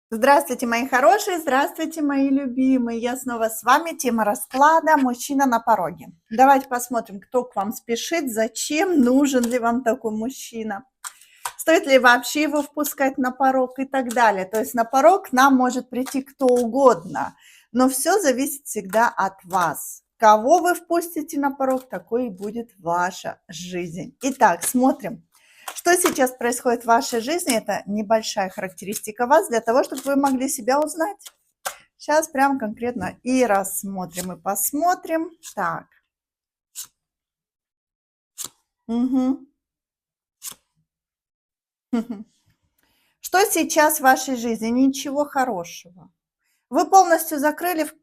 Здравствуйте, мои хорошие, здравствуйте, мои любимые. Я снова с вами. Тема расклада «Мужчина на пороге». Давайте посмотрим, кто к вам спешит, зачем, нужен ли вам такой мужчина, стоит ли вообще его впускать на порог и так далее. То есть на порог к нам может прийти кто угодно, но все зависит всегда от вас. Кого вы впустите на порог, такой и будет ваша жизнь. Итак, смотрим. Что сейчас происходит в вашей жизни? Это небольшая характеристика вас для того, чтобы вы могли себя узнать. Сейчас прям конкретно и рассмотрим, и посмотрим. Так. Угу. Что сейчас в вашей жизни? Ничего хорошего. Вы полностью закрылись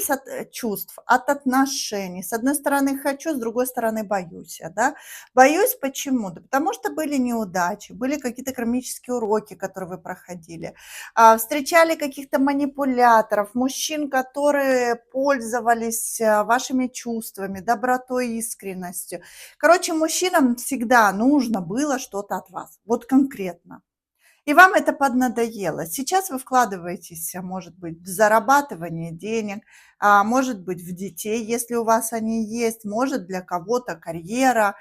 от чувств, от отношений. С одной стороны хочу, с другой стороны боюсь. Да? Боюсь почему? Да потому что были неудачи, были какие-то кармические уроки, которые вы проходили. Встречали каких-то манипуляторов, мужчин, которые пользовались вашими чувствами, добротой, искренностью. Короче, мужчинам всегда нужно было что-то от вас. Вот конкретно. И вам это поднадоело. Сейчас вы вкладываетесь, может быть, в зарабатывание денег, может быть, в детей, если у вас они есть, может, для кого-то карьера,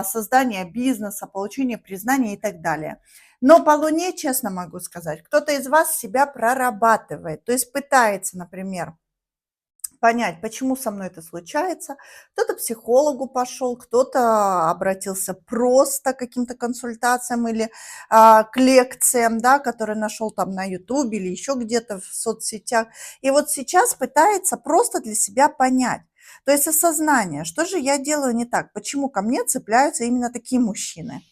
создание бизнеса, получение признания и так далее. Но по Луне, честно могу сказать, кто-то из вас себя прорабатывает, то есть пытается, например, понять, почему со мной это случается. Кто-то к психологу пошел, кто-то обратился просто к каким-то консультациям или к лекциям, да, которые нашел там на YouTube или еще где-то в соцсетях. И вот сейчас пытается просто для себя понять. То есть осознание, что же я делаю не так, почему ко мне цепляются именно такие мужчины.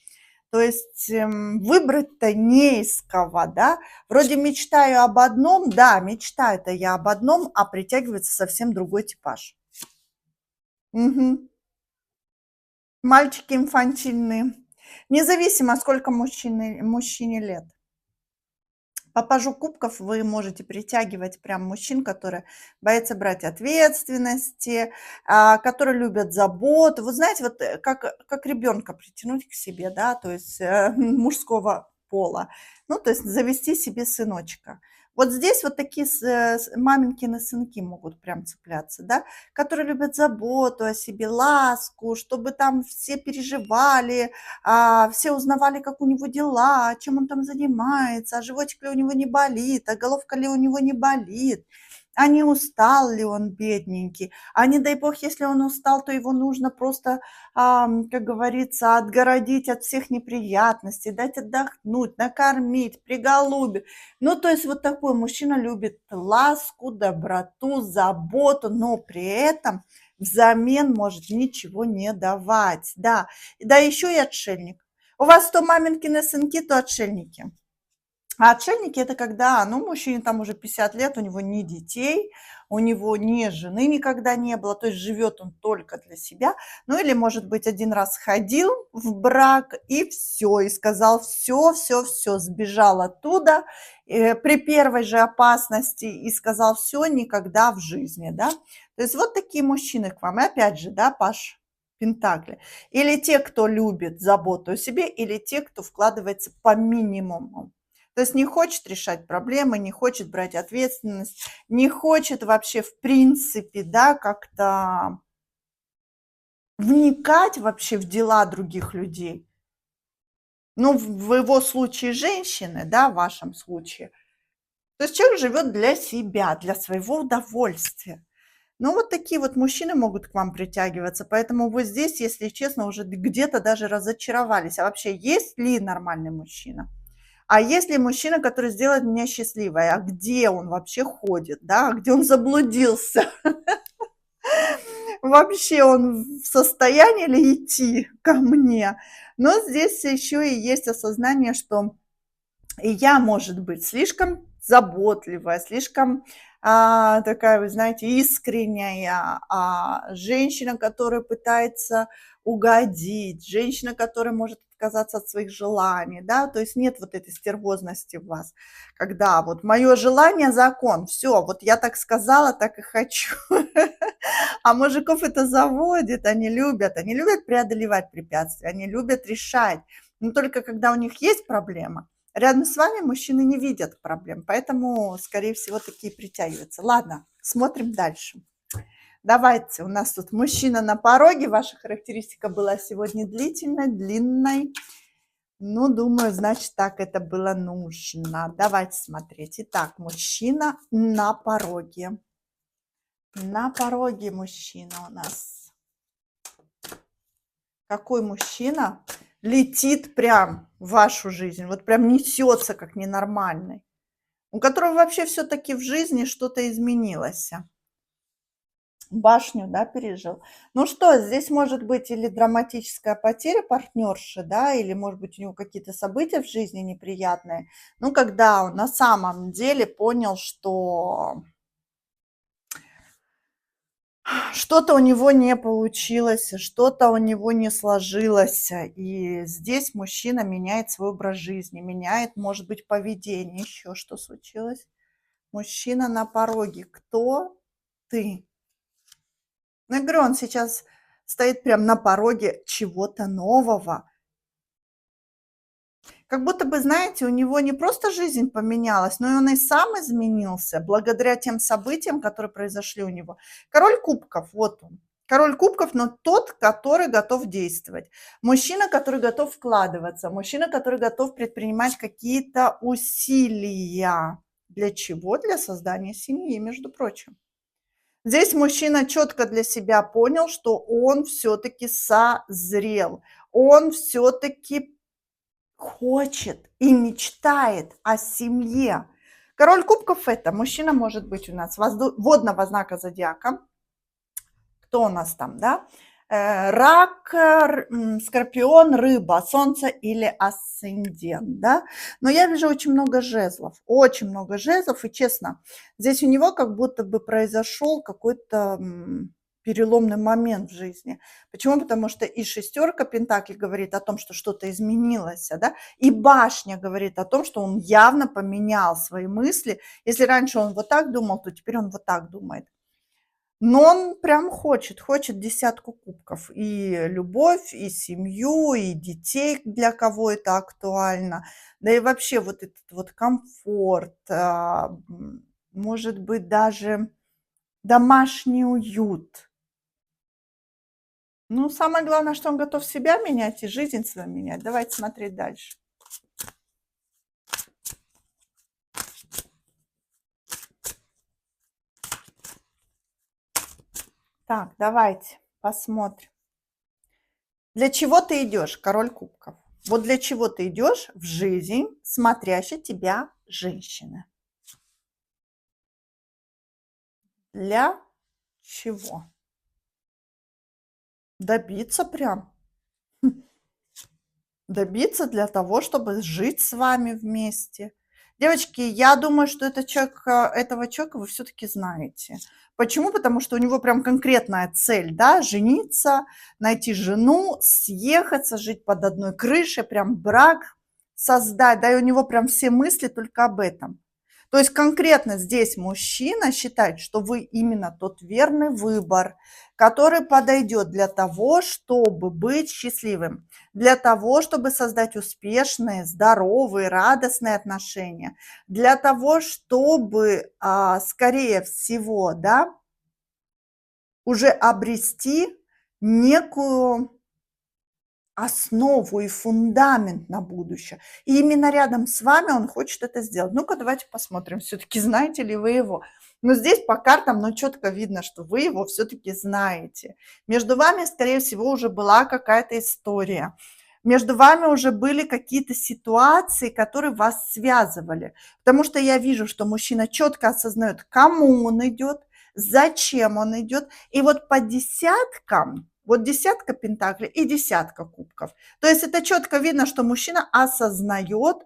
То есть выбрать-то не из кого, да. Вроде мечтаю об одном, да, мечтаю-то я об одном, а притягивается совсем другой типаж. Мгм. Мальчики инфантильные. Независимо, сколько мужчине лет. По пажу кубков вы можете притягивать прям мужчин, которые боятся брать ответственности, которые любят заботу. Вы знаете, вот как ребенка притянуть к себе, да, то есть мужского пола. Ну, то есть завести себе сыночка. Вот здесь вот такие маменькины сынки могут прям цепляться, да, которые любят заботу о себе, ласку, чтобы там все переживали, все узнавали, как у него дела, чем он там занимается, а животик ли у него не болит, а головка ли у него не болит, а не устал ли он, бедненький. А не дай бог, если он устал, то его нужно просто, как говорится, отгородить от всех неприятностей, дать отдохнуть, накормить, приголубить. Ну, то есть вот такой мужчина любит ласку, доброту, заботу, но при этом взамен может ничего не давать. Да, да еще и отшельник. У вас то маменькины сынки, то отшельники. А отшельники – это когда, ну, мужчине там уже 50 лет, у него ни детей, у него ни жены никогда не было, то есть живет он только для себя. Ну, или, может быть, один раз ходил в брак и все, и сказал все, все, все, сбежал оттуда при первой же опасности и сказал все, никогда в жизни, да. То есть вот такие мужчины к вам. И опять же, да, Паш, Пентакли. Или те, кто любит заботу о себе, или те, кто вкладывается по минимуму. То есть не хочет решать проблемы, не хочет брать ответственность, не хочет вообще в принципе, да, как-то вникать вообще в дела других людей. Ну, в его случае женщины, да, в вашем случае. То есть человек живет для себя, для своего удовольствия. Ну, вот такие вот мужчины могут к вам притягиваться, поэтому вы здесь, если честно, уже где-то даже разочаровались. А вообще, есть ли нормальный мужчина? А есть ли мужчина, который сделает меня счастливой? А где он вообще ходит, да? Где он заблудился? Вообще он в состоянии ли идти ко мне? Но здесь еще и есть осознание, что и я, может быть, слишком заботливая, слишком такая, вы знаете, искренняя, женщина, которая пытается угодить, женщина, которая может отказаться от своих желаний, да, то есть нет вот этой стервозности в вас, когда вот мое желание закон, все, вот я так сказала, так и хочу. А мужиков это заводит, они любят преодолевать препятствия, они любят решать. Но только когда у них есть проблема, Рядом с вами мужчины не видят проблем, поэтому, скорее всего, такие притягиваются. Ладно, смотрим дальше. Давайте, у нас тут мужчина на пороге. Ваша характеристика была сегодня длительной, длинной. Ну, думаю, значит, так это было нужно. Давайте смотреть. Итак, мужчина на пороге. На пороге мужчина у нас. Какой мужчина летит прям в вашу жизнь, вот прям несется как ненормальный, у которого вообще все-таки в жизни что-то изменилось. Башню, да, пережил. Ну что, здесь может быть или драматическая потеря партнерши, да, или может быть у него какие-то события в жизни неприятные. Ну, когда он на самом деле понял, что что-то у него не получилось, что-то у него не сложилось. И здесь мужчина меняет свой образ жизни, меняет, может быть, поведение. Еще что случилось? Мужчина на пороге. Кто ты? Ну, я говорю, он сейчас стоит прям на пороге чего-то нового. Как будто бы, знаете, у него не просто жизнь поменялась, но и он и сам изменился благодаря тем событиям, которые произошли у него. Король кубков, вот он. Король кубков, но тот, который готов действовать. Мужчина, который готов вкладываться. Мужчина, который готов предпринимать какие-то усилия. Для чего? Для создания семьи, между прочим. Здесь мужчина четко для себя понял, что он все-таки созрел. Он все-таки хочет и мечтает о семье. Король кубков это мужчина может быть у нас водного знака зодиака. Кто у нас там, да? Рак, скорпион, рыба, солнце или асцендент, да? Но я вижу очень много жезлов, и честно, здесь у него как будто бы произошел какой-то переломный момент в жизни. Почему? Потому что и шестерка пентаклей говорит о том, что что-то изменилось, да, и башня говорит о том, что он явно поменял свои мысли. Если раньше он вот так думал, то теперь он вот так думает. Но он прям хочет десятку кубков. И любовь, и семью, и детей, для кого это актуально. Да и вообще вот этот вот комфорт, может быть, даже домашний уют. Ну, самое главное, что он готов себя менять и жизнь свою менять. Давайте смотреть дальше. Так, давайте посмотрим. Для чего ты идешь, король кубков? Вот для чего ты идешь в жизнь, смотрящей тебя женщины? Для чего? Добиться прям. Добиться для того, чтобы жить с вами вместе. Девочки, я думаю, что этого человека вы все-таки знаете. Почему? Потому что у него прям конкретная цель, да, жениться, найти жену, съехаться, жить под одной крышей, прям брак создать, да, и у него прям все мысли только об этом. То есть конкретно здесь мужчина считает, что вы именно тот верный выбор, который подойдет для того, чтобы быть счастливым, для того, чтобы создать успешные, здоровые, радостные отношения, для того, чтобы, скорее всего, да, уже обрести некую основу и фундамент на будущее. И именно рядом с вами он хочет это сделать. Ну-ка, давайте посмотрим, все-таки знаете ли вы его. Но здесь по картам, четко видно, что вы его все-таки знаете. Между вами, скорее всего, уже была какая-то история. Между вами уже были какие-то ситуации, которые вас связывали. Потому что я вижу, что мужчина четко осознает, кому он идет, зачем он идет. И вот по десяткам, вот десятка пентаклей и десятка кубков. То есть это четко видно, что мужчина осознает,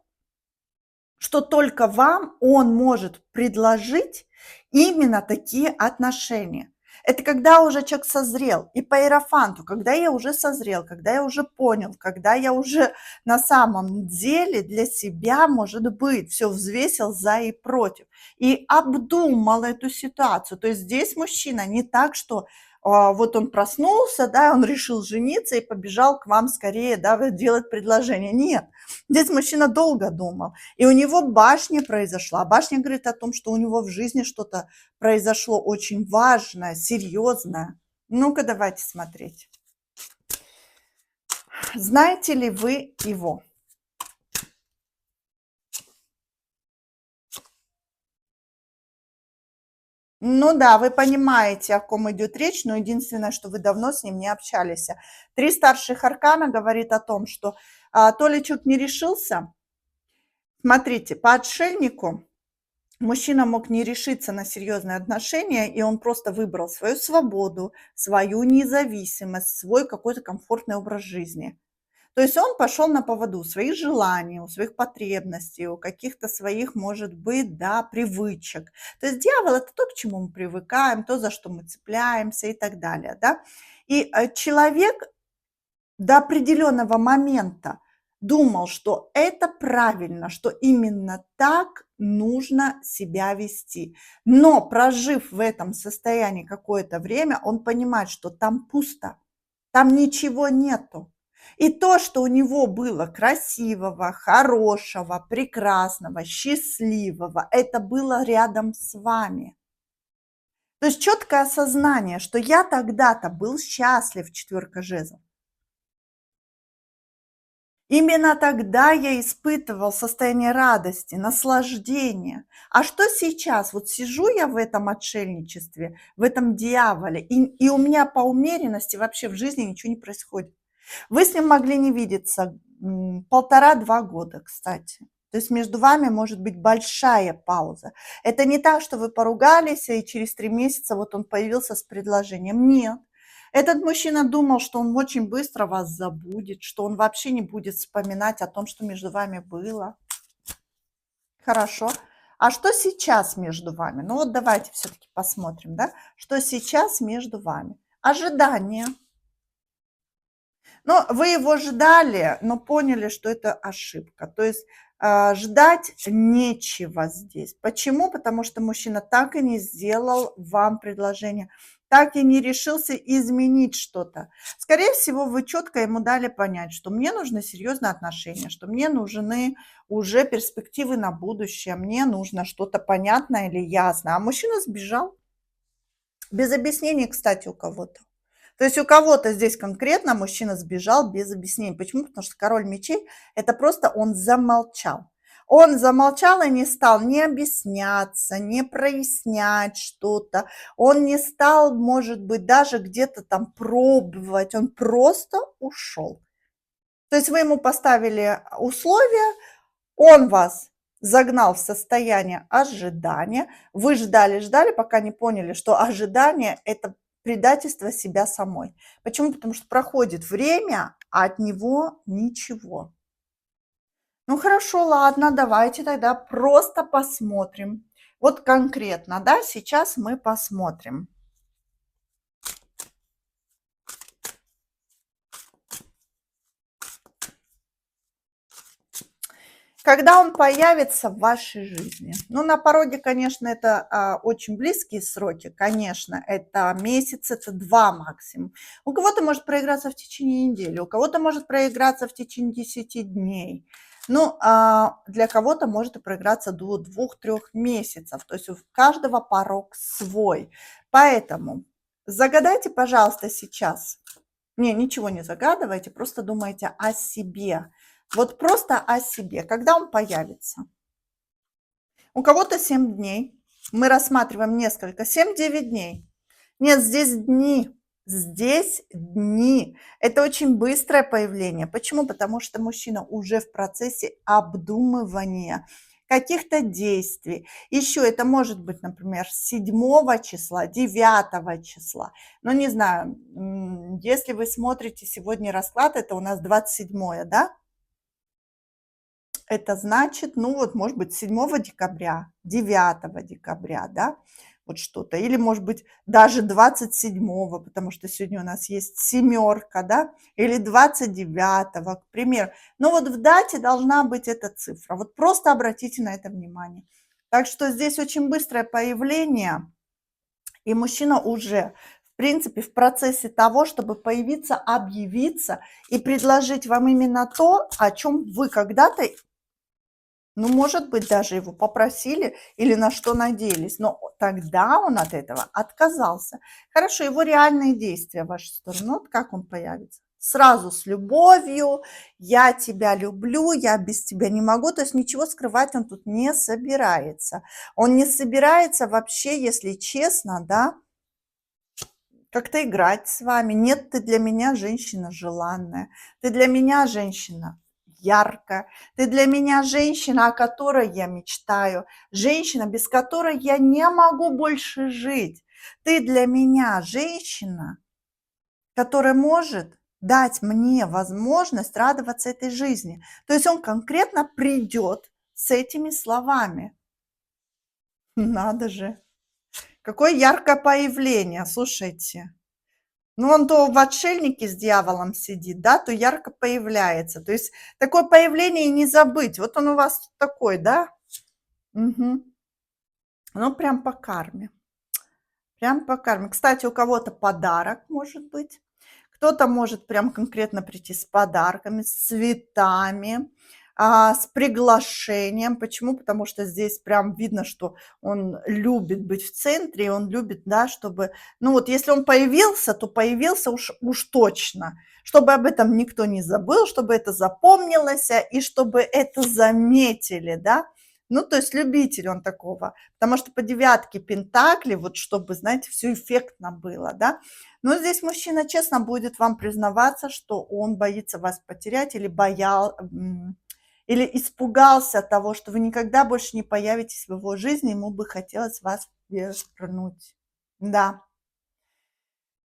что только вам он может предложить именно такие отношения. Это когда уже человек созрел. И по иерофанту, когда я уже созрел, когда я уже понял, когда я уже на самом деле для себя, может быть, все взвесил за и против. И обдумал эту ситуацию. То есть здесь мужчина не так, что вот он проснулся, да, он решил жениться и побежал к вам скорее, да, делать предложение. Нет, здесь мужчина долго думал, и у него башня произошла. Башня говорит о том, что у него в жизни что-то произошло очень важное, серьезное. Ну-ка, давайте смотреть. Знаете ли вы его? Ну да, вы понимаете, о ком идет речь, но единственное, что вы давно с ним не общались. Три старших аркана говорит о том, что то ли человек не решился. Смотрите, по отшельнику мужчина мог не решиться на серьезные отношения, и он просто выбрал свою свободу, свою независимость, свой какой-то комфортный образ жизни. То есть он пошел на поводу у своих желаний, у своих потребностей, у каких-то своих, может быть, да, привычек. То есть дьявол – это то, к чему мы привыкаем, то, за что мы цепляемся и так далее, да. И человек до определенного момента думал, что это правильно, что именно так нужно себя вести. Но прожив в этом состоянии какое-то время, он понимает, что там пусто, там ничего нету. И то, что у него было красивого, хорошего, прекрасного, счастливого, это было рядом с вами. То есть четкое осознание, что я тогда-то был счастлив, четверка жезлов. Именно тогда я испытывал состояние радости, наслаждения. А что сейчас? Вот сижу я в этом отшельничестве, в этом дьяволе, и у меня по умеренности вообще в жизни ничего не происходит. Вы с ним могли не видеться 1,5–2 года, кстати. То есть между вами может быть большая пауза. Это не так, что вы поругались, и через 3 месяца вот он появился с предложением. Нет. Этот мужчина думал, что он очень быстро вас забудет, что он вообще не будет вспоминать о том, что между вами было. Хорошо. А что сейчас между вами? Ну вот давайте все-таки посмотрим, да, что сейчас между вами. Ожидание. Но вы его ждали, но поняли, что это ошибка. То есть ждать нечего здесь. Почему? Потому что мужчина так и не сделал вам предложение, так и не решился изменить что-то. Скорее всего, вы четко ему дали понять, что мне нужны серьезные отношения, что мне нужны уже перспективы на будущее, мне нужно что-то понятное или ясное. А мужчина сбежал. Без объяснений, кстати, у кого-то. То есть у кого-то здесь конкретно мужчина сбежал без объяснений. Почему? Потому что король мечей – это просто он замолчал. Он замолчал и не стал ни объясняться, ни прояснять что-то. Он не стал, может быть, даже где-то там пробовать. Он просто ушел. То есть вы ему поставили условия, он вас загнал в состояние ожидания. Вы ждали, пока не поняли, что ожидание – это предательство себя самой. Почему? Потому что проходит время, а от него ничего. Ну хорошо, ладно, давайте тогда просто посмотрим. Вот конкретно, да, сейчас мы посмотрим. Когда он появится в вашей жизни? Ну, на пороге, конечно, это очень близкие сроки, конечно, это месяц, это 2 максимум. У кого-то может проиграться в течение недели, у кого-то может проиграться в течение 10 дней. Ну, для кого-то может и проиграться до 2–3 месяцев. То есть у каждого порог свой. Поэтому загадайте, пожалуйста, сейчас. Не, ничего не загадывайте, просто думайте о себе. Вот просто о себе, когда он появится. У кого-то 7 дней. Мы рассматриваем несколько. 7–9 дней. Нет, здесь дни. Здесь дни. Это очень быстрое появление. Почему? Потому что мужчина уже в процессе обдумывания каких-то действий. Еще это может быть, например, 7 числа, 9 числа. Ну, не знаю, если вы смотрите сегодня расклад, это у нас 27, да? Это значит, ну вот, может быть, 7 декабря, 9 декабря, да, вот что-то. Или, может быть, даже 27, потому что сегодня у нас есть семерка, да, или 29, к примеру. Но вот в дате должна быть эта цифра. Вот просто обратите на это внимание. Так что здесь очень быстрое появление, и мужчина уже в принципе, в процессе того, чтобы появиться, объявиться и предложить вам именно то, о чем вы когда-то, ну, может быть, даже его попросили или на что надеялись, но тогда он от этого отказался. Хорошо, его реальные действия в вашу сторону, вот как он появится? Сразу с любовью, я тебя люблю, я без тебя не могу, то есть ничего скрывать он тут не собирается. Он не собирается вообще, если честно, да, как-то играть с вами. Нет, ты для меня женщина желанная, ты для меня женщина яркая, ты для меня женщина, о которой я мечтаю, женщина, без которой я не могу больше жить. Ты для меня женщина, которая может дать мне возможность радоваться этой жизни. То есть он конкретно придет с этими словами. Надо же, какое яркое появление, слушайте. Ну, он то в отшельнике с дьяволом сидит, да, то ярко появляется. То есть такое появление и не забыть. Вот он у вас тут такой, да? Мгм. Ну, прям по карме. Прям по карме. Кстати, у кого-то подарок может быть. Кто-то может прям конкретно прийти с подарками, с цветами, с приглашением. Почему? Потому что здесь прям видно, что он любит быть в центре, и он любит, да, чтобы, ну вот если он появился, то появился уж точно, чтобы об этом никто не забыл, чтобы это запомнилось, и чтобы это заметили, да. Ну, то есть любитель он такого, потому что по девятке пентаклей, вот чтобы, знаете, все эффектно было, да. Но здесь мужчина честно будет вам признаваться, что он боится вас потерять или испугался того, что вы никогда больше не появитесь в его жизни, ему бы хотелось вас вернуть. Да.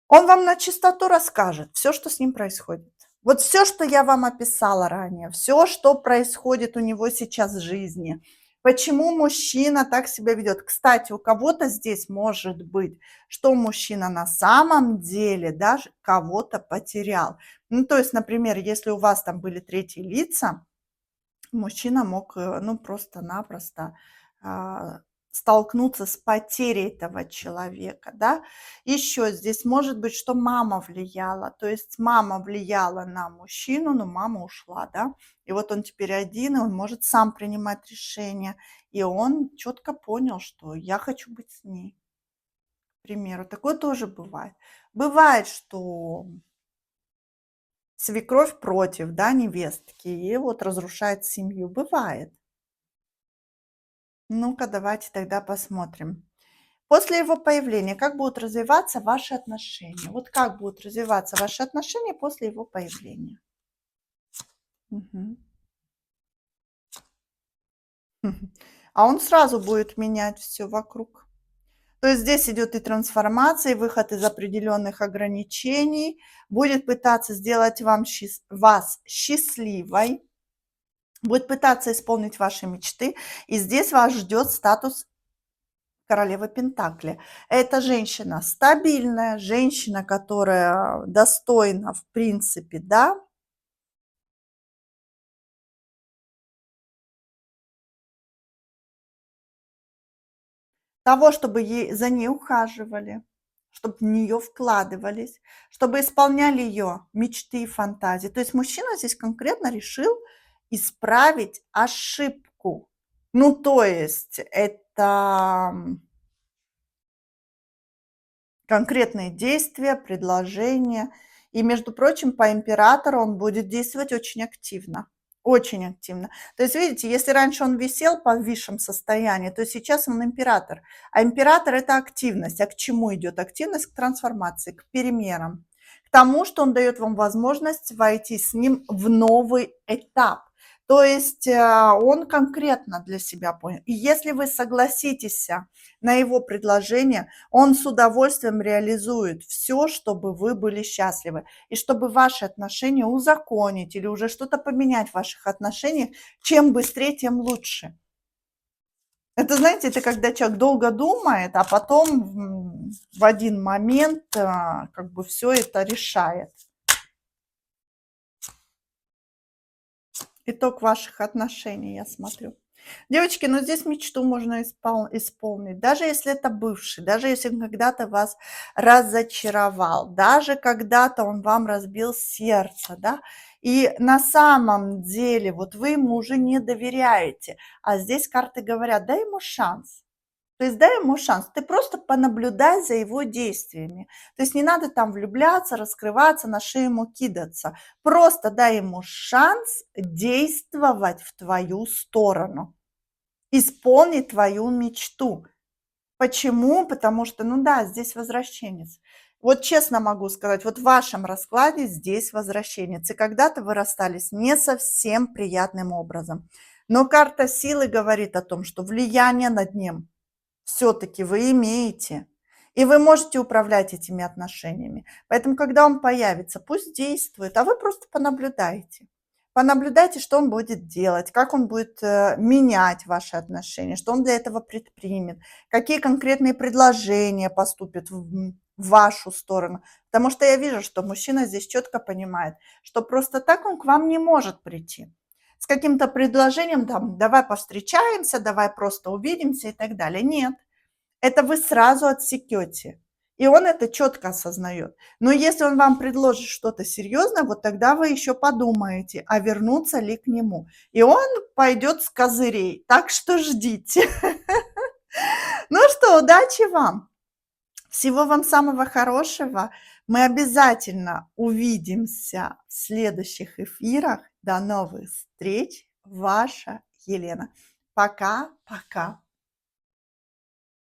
Он вам на чистоту расскажет все, что с ним происходит. Вот все, что я вам описала ранее, все, что происходит у него сейчас в жизни, почему мужчина так себя ведет. Кстати, у кого-то здесь может быть, что мужчина на самом деле даже кого-то потерял. Ну, то есть, например, если у вас там были третьи лица, мужчина мог, ну, просто-напросто, а, столкнуться с потерей этого человека, да. Еще здесь может быть, что мама влияла, то есть мама влияла на мужчину, но мама ушла, да. И вот он теперь один, и он может сам принимать решения, и он четко понял, что я хочу быть с ней, к примеру. Такое тоже бывает. Бывает, что свекровь против, да, невестки, и вот разрушает семью. Бывает. Ну-ка, давайте тогда посмотрим. После его появления, как будут развиваться ваши отношения? Вот как будут развиваться ваши отношения после его появления? Мгм. А он сразу будет менять все вокруг. То есть здесь идет и трансформация, и выход из определенных ограничений, будет пытаться сделать вас счастливой, будет пытаться исполнить ваши мечты, и здесь вас ждет статус королевы Пентакли. Это женщина стабильная, женщина, которая достойна, в принципе, да, того, чтобы за ней ухаживали, чтобы в нее вкладывались, чтобы исполняли ее мечты и фантазии. То есть мужчина здесь конкретно решил исправить ошибку. Ну, то есть это конкретные действия, предложения. И, между прочим, по императору он будет действовать очень активно. Очень активно. То есть, видите, если раньше он висел в повисшем состоянии, то сейчас он император. А император – это активность. А к чему идет активность? К трансформации, к переменам. К тому, что он дает вам возможность войти с ним в новый этап. То есть он конкретно для себя понял. И если вы согласитесь на его предложение, он с удовольствием реализует все, чтобы вы были счастливы. И чтобы ваши отношения узаконить или уже что-то поменять в ваших отношениях, чем быстрее, тем лучше. Это, знаете, это когда человек долго думает, а потом в один момент как бы все это решает. Итог ваших отношений, я смотрю. Девочки, ну здесь мечту можно исполнить, даже если это бывший, даже если он когда-то вас разочаровал, даже когда-то он вам разбил сердце, да. И на самом деле вот вы ему уже не доверяете, а здесь карты говорят: дай ему шанс. То есть дай ему шанс, ты просто понаблюдай за его действиями. То есть не надо там влюбляться, раскрываться, на шею ему кидаться. Просто дай ему шанс действовать в твою сторону, исполнить твою мечту. Почему? Потому что, ну да, здесь возвращенец. Вот честно могу сказать, вот в вашем раскладе здесь возвращенец. И когда-то вы расстались не совсем приятным образом. Но карта силы говорит о том, что влияние над ним все-таки вы имеете. И вы можете управлять этими отношениями. Поэтому, когда он появится, пусть действует, а вы просто понаблюдайте. Понаблюдайте, что он будет делать, как он будет менять ваши отношения, что он для этого предпримет, какие конкретные предложения поступят в вашу сторону. Потому что я вижу, что мужчина здесь четко понимает, что просто так он к вам не может прийти с каким-то предложением, там, давай повстречаемся, давай просто увидимся и так далее. Нет, это вы сразу отсекете. И он это четко осознает. Но если он вам предложит что-то серьезное, вот тогда вы еще подумаете, а вернуться ли к нему. И он пойдет с козырей. Так что ждите. Ну что, удачи вам. Всего вам самого хорошего. Мы обязательно увидимся в следующих эфирах. До новых встреч. Ваша Елена. Пока-пока.